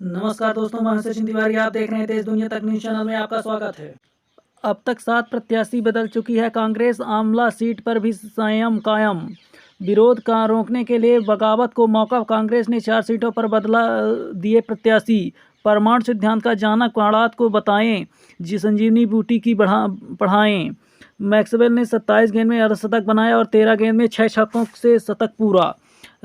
नमस्कार दोस्तों, मैं सचिन तिवारी। आप देख रहे हैं देश दुनिया तक न्यूज चैनल में। आपका स्वागत है। अब तक 7 प्रत्याशी बदल चुकी है कांग्रेस। आमला सीट पर भी संयम कायम। विरोध का रोकने के लिए बगावत को मौका। कांग्रेस ने 4 सीटों पर बदला दिए प्रत्याशी। परमाणु सिद्धांत का जनक वाड़ात को बताएं, जी संजीवनी बूटी की पढ़ाएं। मैक्सवेल ने 27 गेंद में अर्धशतक बनाया और 13 गेंद में 6 छक्कों से शतक पूरा।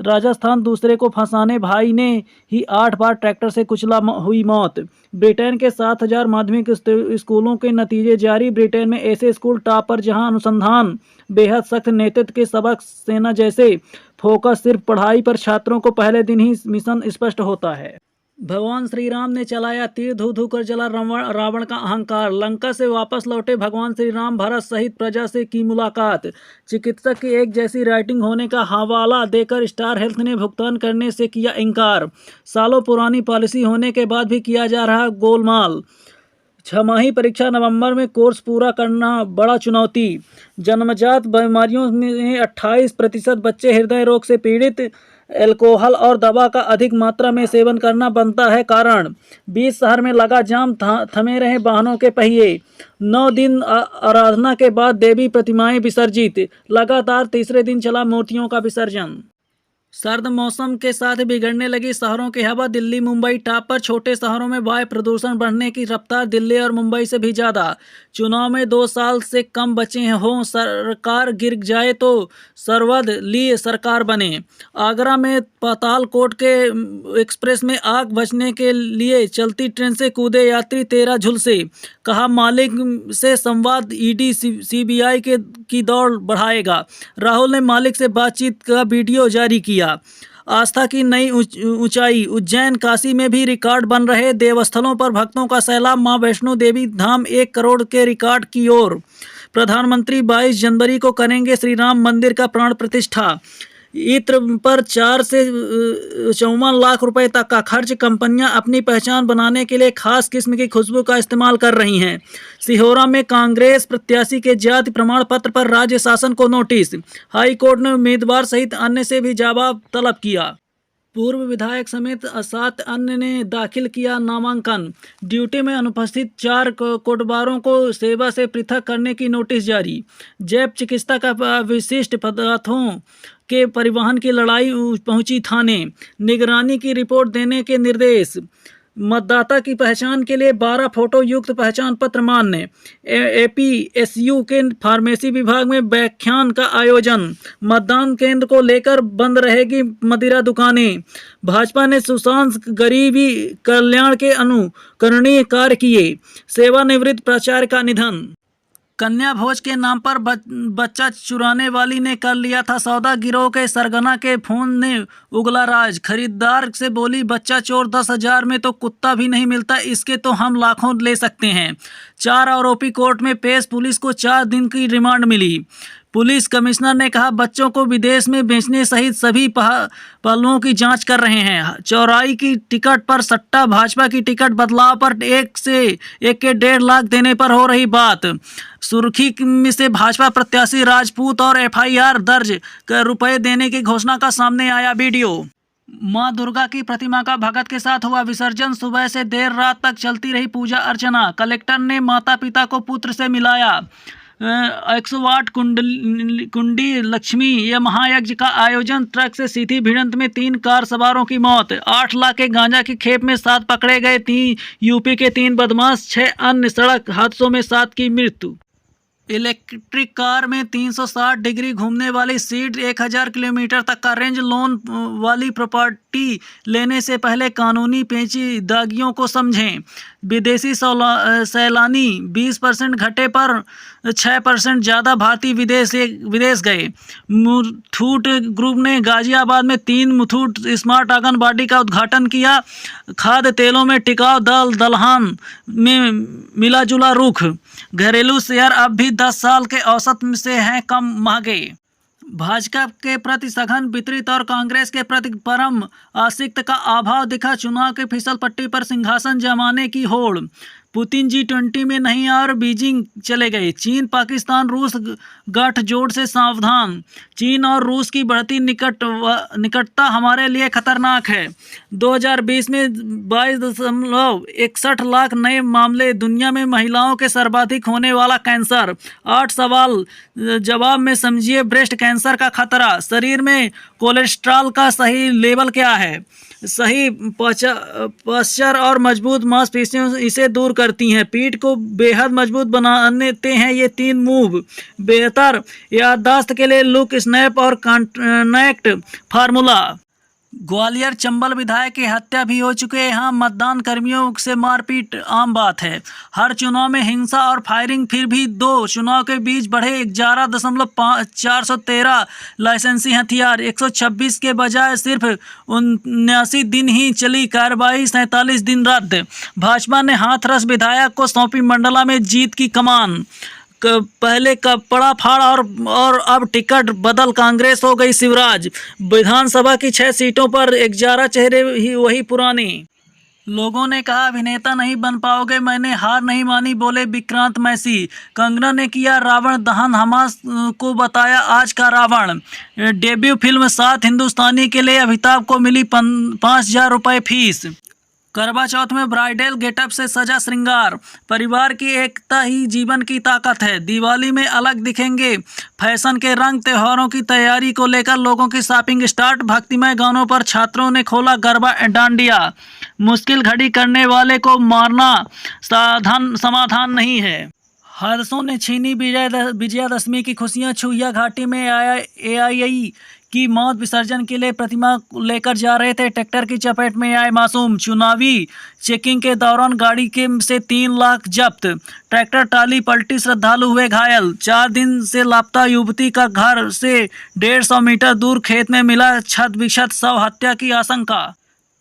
राजस्थान दूसरे को फंसाने भाई ने ही 8 बार ट्रैक्टर से कुचला हुई मौत। ब्रिटेन के 7,000 माध्यमिक स्कूलों के नतीजे जारी। ब्रिटेन में ऐसे स्कूल टॉपर जहां अनुसंधान बेहद सख्त, नेतृत्व के सबक सेना जैसे फोकस सिर्फ पढ़ाई पर, छात्रों को पहले दिन ही मिशन स्पष्ट होता है। भगवान श्री राम ने चलाया तीर, धू धू कर जला रावण का अहंकार। लंका से वापस लौटे भगवान श्री राम, भरत सहित प्रजा से की मुलाकात। चिकित्सक की एक जैसी राइटिंग होने का हवाला देकर स्टार हेल्थ ने भुगतान करने से किया इनकार। सालों पुरानी पॉलिसी होने के बाद भी किया जा रहा गोलमाल। 6माही परीक्षा नवंबर में, कोर्स पूरा करना बड़ा चुनौती। जन्मजात बीमारियों में 28% बच्चे हृदय रोग से पीड़ित। अल्कोहल और दवा का अधिक मात्रा में सेवन करना बनता है कारण। 20 शहर में लगा जाम, थमे रहे वाहनों के पहिए। 9 दिन आराधना के बाद देवी प्रतिमाएं विसर्जित। लगातार तीसरे दिन चला मूर्तियों का विसर्जन। सर्द मौसम के साथ बिगड़ने लगी शहरों की हवा। दिल्ली मुंबई टॉप पर। छोटे शहरों में वायु प्रदूषण बढ़ने की रफ्तार दिल्ली और मुंबई से भी ज़्यादा। चुनाव में 2 साल से कम बचे हों, सरकार गिर जाए तो सर्वद लिए सरकार बने। आगरा में पातालकोट के एक्सप्रेस में आग बचने के लिए चलती ट्रेन से कूदे यात्री, 13 झुलसे। कहा मालिक से संवाद ईडी सीबीआई की दौड़ बढ़ाएगा। राहुल ने मालिक से बातचीत का वीडियो जारी किया। आस्था की नई ऊंचाई। उज्जैन काशी में भी रिकॉर्ड बन रहे देवस्थलों पर भक्तों का सैलाब। मां वैष्णो देवी धाम 1 करोड़ के रिकॉर्ड की ओर। प्रधानमंत्री 22 जनवरी को करेंगे श्री राम मंदिर का प्राण प्रतिष्ठा। इत्र पर 4 से 54 लाख रुपए तक का खर्च। कंपनियां अपनी पहचान बनाने के लिए खास किस्म की खुशबू का इस्तेमाल कर रही हैं। सिहोरा में कांग्रेस प्रत्याशी के जाति प्रमाण पत्र पर राज्य शासन को नोटिस। हाई कोर्ट ने उम्मीदवार सहित अन्य से भी जवाब तलब किया। पूर्व विधायक समेत 7 अन्य ने दाखिल किया नामांकन। ड्यूटी में अनुपस्थित 4 कोटबारों को सेवा से पृथक करने की नोटिस जारी। जैव चिकित्सा का विशिष्ट पदार्थों के परिवहन की लड़ाई पहुंची थाने। निगरानी की रिपोर्ट देने के निर्देश। मतदाता की पहचान के लिए 12 फोटो युक्त पहचान पत्र मान्य। एपीएसयू के फार्मेसी विभाग में व्याख्यान का आयोजन। मतदान केंद्र को लेकर बंद रहेगी मदिरा दुकानें। भाजपा ने सुशांत गरीबी कल्याण के अनुकरणीय कार्य किए। सेवानिवृत्त प्राचार्य का निधन। कन्या भोज के नाम पर बच्चा चुराने वाली ने कर लिया था सौदा। गिरोह के सरगना के फोन ने उगला राज। खरीदार से बोली बच्चा चोर 10,000 में तो कुत्ता भी नहीं मिलता, इसके तो हम लाखों ले सकते हैं। 4 आरोपी कोर्ट में पेश। पुलिस को 4 दिन की रिमांड मिली। पुलिस कमिश्नर ने कहा बच्चों को विदेश में बेचने सहित सभी पहलुओं की जांच कर रहे हैं। चौराई की टिकट पर सट्टा। भाजपा की टिकट बदलाव पर 1 से 1 के 1.5 लाख देने पर हो रही बात। सुर्खी से भाजपा प्रत्याशी राजपूत और एफआईआर दर्ज कर रुपए देने की घोषणा का सामने आया वीडियो। मां दुर्गा की प्रतिमा का भगत के साथ हुआ विसर्जन। सुबह से देर रात तक चलती रही पूजा अर्चना। कलेक्टर ने माता पिता को पुत्र से मिलाया। 108 कुंडी लक्ष्मी यह महायज्ञ का आयोजन। ट्रक से सीधी भिड़ंत में 3 कार सवारों की मौत। 8 लाख के गांजा की खेप में 7 पकड़े गए। 3 यूपी के 3 बदमाश। 6 अन्य सड़क हादसों में 7 की मृत्यु। इलेक्ट्रिक कार में 360 डिग्री घूमने वाली सीट, 1000 किलोमीटर तक का रेंज। लोन वाली प्रॉपर्टी लेने से पहले कानूनी पेचीदगियों को समझें। विदेशी सैलानी 20% घटे पर 6% ज़्यादा भारतीय विदेश गए। मुथूट ग्रुप ने गाजियाबाद में 3 मुथूट स्मार्ट आंगनबाड़ी का उद्घाटन किया। खाद्य तेलों में टिकाऊ दलहन में मिला जुला रुख। घरेलू शेयर अब भी 10 साल के औसत से हैं कम महंगे। भाजपा के प्रति सघन वितरित और कांग्रेस के प्रति परम आसक्त का अभाव दिखा। चुनाव की फिसल पट्टी पर सिंहासन जमाने की होड़। पुतिन G20 में नहीं और बीजिंग चले गए। चीन पाकिस्तान रूस गठजोड़ से सावधान। चीन और रूस की बढ़ती निकटता हमारे लिए खतरनाक है। 2020 में 22.61 लाख नए मामले। दुनिया में महिलाओं के सर्वाधिक होने वाला कैंसर। 8 सवाल जवाब में समझिए ब्रेस्ट कैंसर का खतरा। शरीर में कोलेस्ट्रॉल का सही लेवल क्या है? सही पोस्चर और मजबूत मांसपेशियां इसे दूर करती हैं। पीठ को बेहद मजबूत बनाते हैं ये 3 मूव। बेहतर याददाश्त के लिए लुक, स्नैप और कनेक्ट फार्मूला। ग्वालियर चंबल विधायक की हत्या भी हो चुके हैं। यहाँ मतदान कर्मियों से मारपीट आम बात है। हर चुनाव में हिंसा और फायरिंग। फिर भी 2 चुनाव के बीच बढ़े 11.413 लाइसेंसी हथियार। 126 के बजाय सिर्फ 79 दिन ही चली कार्रवाई। 47 दिन रद्द। भाजपा ने हाथरस विधायक को सौंपी मंडला में जीत की कमान। पहले कपड़ा फाड़ और अब टिकट बदल। कांग्रेस हो गई शिवराज। विधानसभा की 6 सीटों पर 11 चेहरे ही वही पुराने। लोगों ने कहा अभिनेता नहीं बन पाओगे, मैंने हार नहीं मानी, बोले विक्रांत मैसी। कंगना ने किया रावण दहन, हमास को बताया आज का रावण। डेब्यू फिल्म 7 हिंदुस्तानी के लिए अमिताभ को मिली 5,000 रुपये फीस। करवा चौथ में ब्राइडल गेटअप से सजा श्रृंगार। परिवार की एकता ही जीवन की ताकत है। दिवाली में अलग दिखेंगे फैशन के रंग। त्योहारों की तैयारी को लेकर लोगों की शॉपिंग स्टार्ट। भक्तिमय गानों पर छात्रों ने खोला गरबा डांडिया। मुश्किल घड़ी करने वाले को मारना समाधान नहीं है। हादसों ने छीनी विजयादशमी की खुशियां। छुहिया घाटी में AII की मौत। विसर्जन के लिए प्रतिमा लेकर जा रहे थे, ट्रैक्टर की चपेट में आए मासूम। चुनावी चेकिंग के दौरान गाड़ी से 3 लाख जब्त। ट्रैक्टर ट्राली पलटी, श्रद्धालु हुए घायल। 4 दिन से लापता युवती का घर से 150 मीटर दूर खेत में मिला छत विक्षत शव। हत्या की आशंका।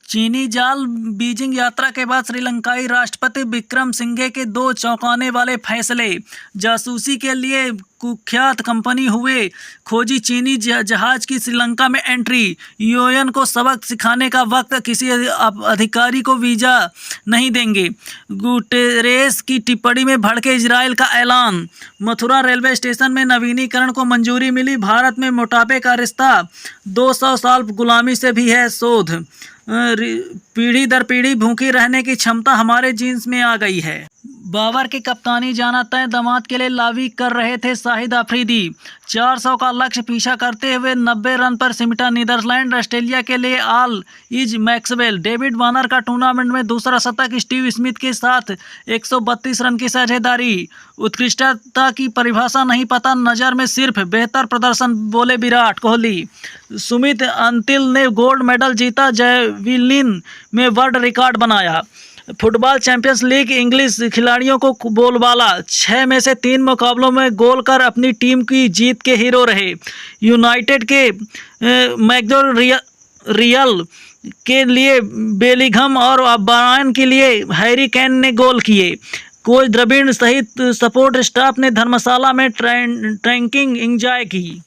चीनी जाल। बीजिंग यात्रा के बाद श्रीलंकाई राष्ट्रपति विक्रम सिंघे के 2 चौंकाने वाले फैसले। जासूसी के लिए कुख्यात कंपनी हुए खोजी चीनी जहाज की श्रीलंका में एंट्री। UN को सबक सिखाने का वक्त। किसी अधिकारी को वीजा नहीं देंगे। गुटेरेस की टिप्पणी में भड़के इजराइल का ऐलान। मथुरा रेलवे स्टेशन में नवीनीकरण को मंजूरी मिली। भारत में मोटापे का रिश्ता 200 साल गुलामी से भी है शोध। पीढ़ी दर पीढ़ी भूखी रहने की क्षमता हमारे जीन्स में आ गई है। बाबर की कप्तानी जाना तय। दामाद के लिए लावी कर रहे थे शाहिद अफरीदी। 400 का लक्ष्य पीछा करते हुए 90 रन पर सिमटा नीदरलैंड। ऑस्ट्रेलिया के लिए all is Maxwell. David Warner का टूर्नामेंट में दूसरा शतक। स्टीव स्मिथ के साथ 132 रन की साझेदारी। उत्कृष्टता की परिभाषा नहीं पता, नज़र में सिर्फ बेहतर प्रदर्शन, बोले विराट कोहली। सुमित अंतिल ने गोल्ड मेडल जीता। जैवलिन में वर्ल्ड रिकॉर्ड बनाया। फुटबॉल चैंपियंस लीग इंग्लिश खिलाड़ियों को बोलबाला। 6 में से 3 मुकाबलों में गोल कर अपनी टीम की जीत के हीरो रहे। यूनाइटेड के मैग्वायर के लिए बेलिंघम और ब्रायन के लिए हैरी केन ने गोल किए। कोच द्रविड़ सहित सपोर्ट स्टाफ ने धर्मशाला में ट्रैकिंग एंजॉय की।